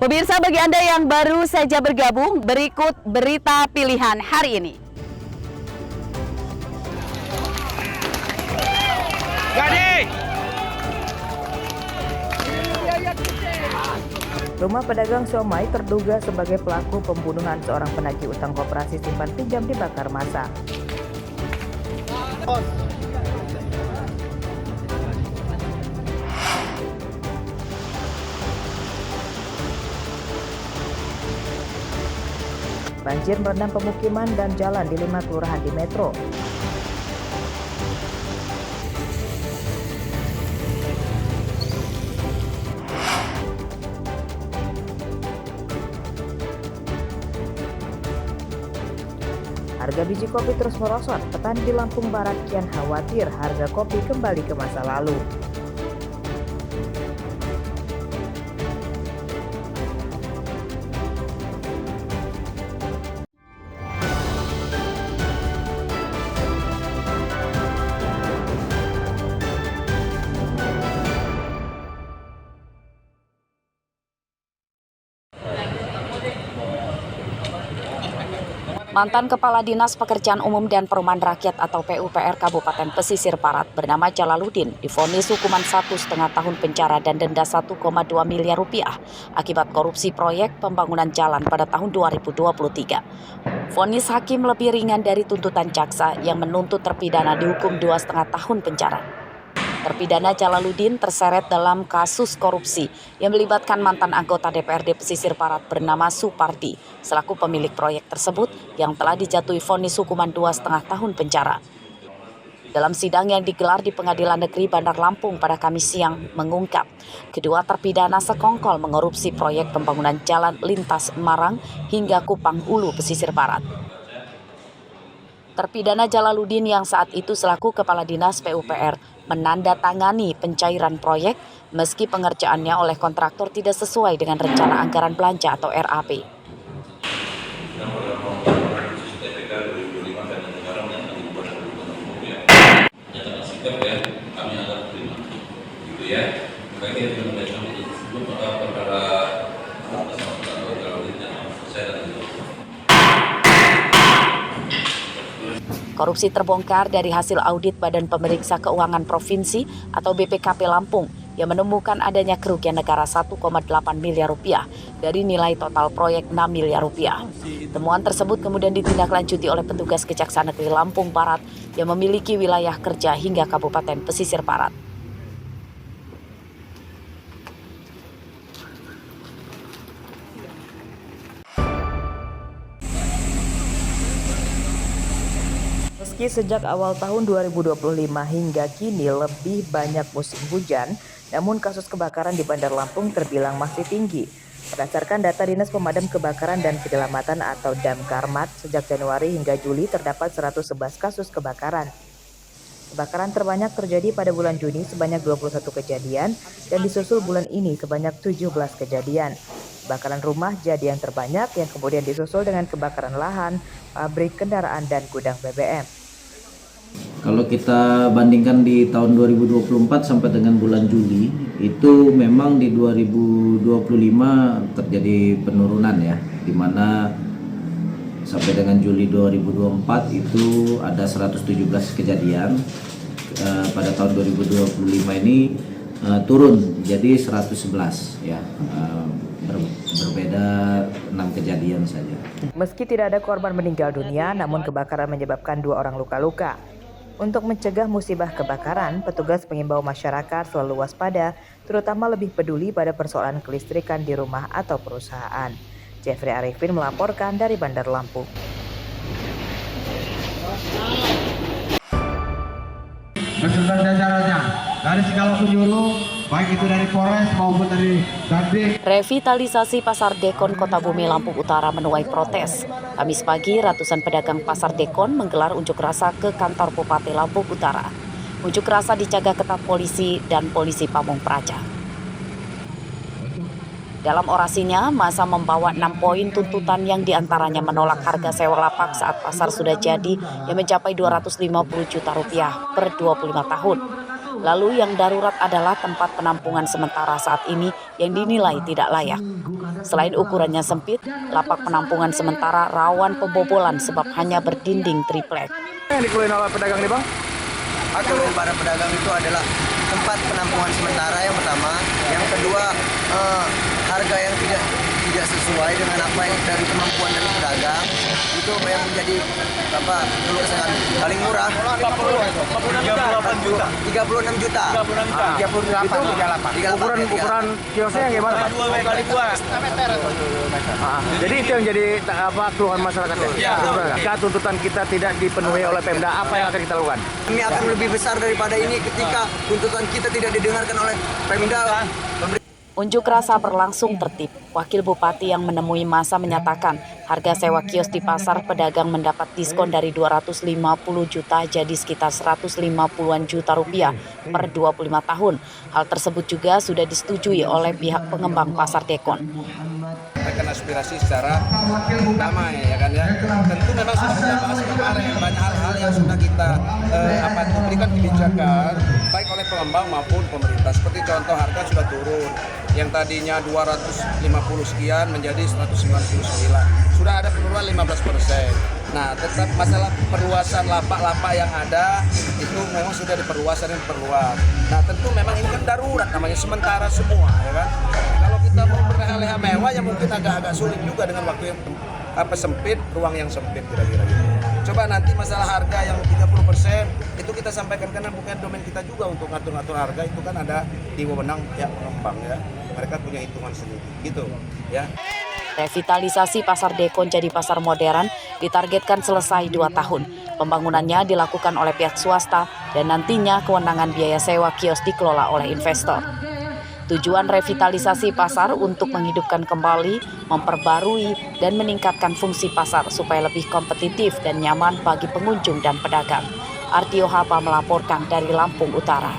Pemirsa, bagi Anda yang baru saja bergabung, berikut berita pilihan hari ini. Rumah pedagang siomay terduga sebagai pelaku pembunuhan seorang penagih utang koperasi simpan pinjam dibakar massa. Banjir merendam pemukiman dan jalan di 5 kelurahan di Metro. Harga biji kopi terus merosot. Petani di Lampung Barat kian khawatir harga kopi kembali ke masa lalu. Mantan Kepala Dinas Pekerjaan Umum dan Perumahan Rakyat atau PUPR Kabupaten Pesisir Barat bernama Jalaluddin divonis hukuman 1,5 tahun penjara dan denda 1,2 miliar rupiah akibat korupsi proyek pembangunan jalan pada tahun 2023. Vonis hakim lebih ringan dari tuntutan jaksa yang menuntut terpidana dihukum 2,5 tahun penjara. Terpidana Jalaluddin terseret dalam kasus korupsi yang melibatkan mantan anggota DPRD Pesisir Barat bernama Supardi selaku pemilik proyek tersebut yang telah dijatuhi vonis hukuman 2,5 tahun penjara. Dalam sidang yang digelar di Pengadilan Negeri Bandar Lampung pada Kamis siang mengungkap, kedua terpidana sekongkol mengorupsi proyek pembangunan jalan lintas Marang hingga Kupang Ulu Pesisir Barat. Terpidana Jalaluddin yang saat itu selaku Kepala Dinas PUPR menandatangani pencairan proyek meski pengerjaannya oleh kontraktor tidak sesuai dengan rencana anggaran belanja atau RAP. Korupsi terbongkar dari hasil audit Badan Pemeriksa Keuangan Provinsi atau BPKP Lampung yang menemukan adanya kerugian negara 1,8 miliar rupiah dari nilai total proyek 6 miliar rupiah. Temuan tersebut kemudian ditindaklanjuti oleh petugas Kejaksaan Negeri Lampung Barat yang memiliki wilayah kerja hingga Kabupaten Pesisir Barat. Meski sejak awal tahun 2025 hingga kini lebih banyak musim hujan, namun kasus kebakaran di Bandar Lampung terbilang masih tinggi. Berdasarkan data Dinas Pemadam Kebakaran dan Penyelamatan atau Damkarmat, sejak Januari hingga Juli terdapat 111 kasus kebakaran. Kebakaran terbanyak terjadi pada bulan Juni sebanyak 21 kejadian dan disusul bulan ini sebanyak 17 kejadian. Kebakaran rumah jadi yang terbanyak yang kemudian disusul dengan kebakaran lahan, pabrik, kendaraan, dan gudang BBM. Kalau kita bandingkan di tahun 2024 sampai dengan bulan Juli, itu memang di 2025 terjadi penurunan ya, di mana sampai dengan Juli 2024 itu ada 117 kejadian. Pada tahun 2025 ini turun jadi 111 ya, berbeda 6 kejadian saja. Meski tidak ada korban meninggal dunia, namun kebakaran menyebabkan 2 orang luka-luka. Untuk mencegah musibah kebakaran, petugas mengimbau masyarakat selalu waspada, terutama lebih peduli pada persoalan kelistrikan di rumah atau perusahaan. Jeffrey Arifin melaporkan dari Bandar Lampung. Beserta jajarannya dari segala penjuru, baik itu dari Polres maupun dari Dandim. Revitalisasi Pasar Dekon Kota Bumi Lampung Utara menuai protes. Kamis pagi, ratusan pedagang Pasar Dekon menggelar unjuk rasa ke kantor Bupati Lampung Utara. Unjuk rasa dijaga ketat polisi dan polisi Pamung Praja. Dalam orasinya, massa membawa 6 poin tuntutan yang diantaranya menolak harga sewa lapak saat pasar sudah jadi yang mencapai 250 juta rupiah per 25 tahun. Lalu yang darurat adalah tempat penampungan sementara saat ini yang dinilai tidak layak. Selain ukurannya sempit, lapak penampungan sementara rawan pembobolan sebab hanya berdinding triplek. Yang dikeluhin oleh pedagang nih Bang? Keluhan para pedagang itu adalah tempat penampungan sementara yang pertama, yang kedua harga yang tidak sesuai dengan apa yang dari kemampuan dari pedagang, itu yang menjadi keluhan paling murah 36 juta. 38. Ukuran kiosnya yang gimana? 2 meter. Jadi itu yang jadi keluhan masyarakatnya. Jika tuntutan kita tidak dipenuhi oleh Pemda, apa yang akan kita lakukan? Kami akan lebih besar daripada ini ketika tuntutan kita tidak didengarkan oleh Pemda. Unjuk rasa berlangsung tertib. Wakil Bupati yang menemui massa menyatakan harga sewa kios di pasar pedagang mendapat diskon dari 250 juta jadi sekitar 150-an juta rupiah per 25 tahun. Hal tersebut juga sudah disetujui oleh pihak pengembang pasar Dekon. Menyampaikan aspirasi secara damai, ya kan ya. Tentu memang sudah kita bahas kemarin banyak hal-hal yang sudah kita berikan kebijakan baik oleh pengembang maupun pemerintah. Seperti contoh harga sudah turun, yang tadinya 250 sekian menjadi 199. Sudah ada penurunan 15%. Nah, tetap masalah perluasan lapak-lapak yang ada itu memang sudah diperluas dan diperluas. Nah, tentu memang ini kan darurat namanya, sementara semua, ya kan. Kalau kita mau berleha-leha mewah ya mungkin agak-agak sulit juga dengan waktu yang sempit, ruang yang sempit kira-kira gitu. Coba nanti masalah harga yang 30% itu kita sampaikan, karena bukan domain kita juga untuk ngatur-ngatur harga, itu kan ada di wewenang pihak pengembang ya. Mereka punya hitungan sendiri gitu ya. Revitalisasi Pasar Dekon jadi pasar modern ditargetkan selesai 2 tahun. Pembangunannya dilakukan oleh pihak swasta dan nantinya kewenangan biaya sewa kios dikelola oleh investor. Tujuan revitalisasi pasar untuk menghidupkan kembali, memperbarui, dan meningkatkan fungsi pasar supaya lebih kompetitif dan nyaman bagi pengunjung dan pedagang. Artio Hapa melaporkan dari Lampung Utara.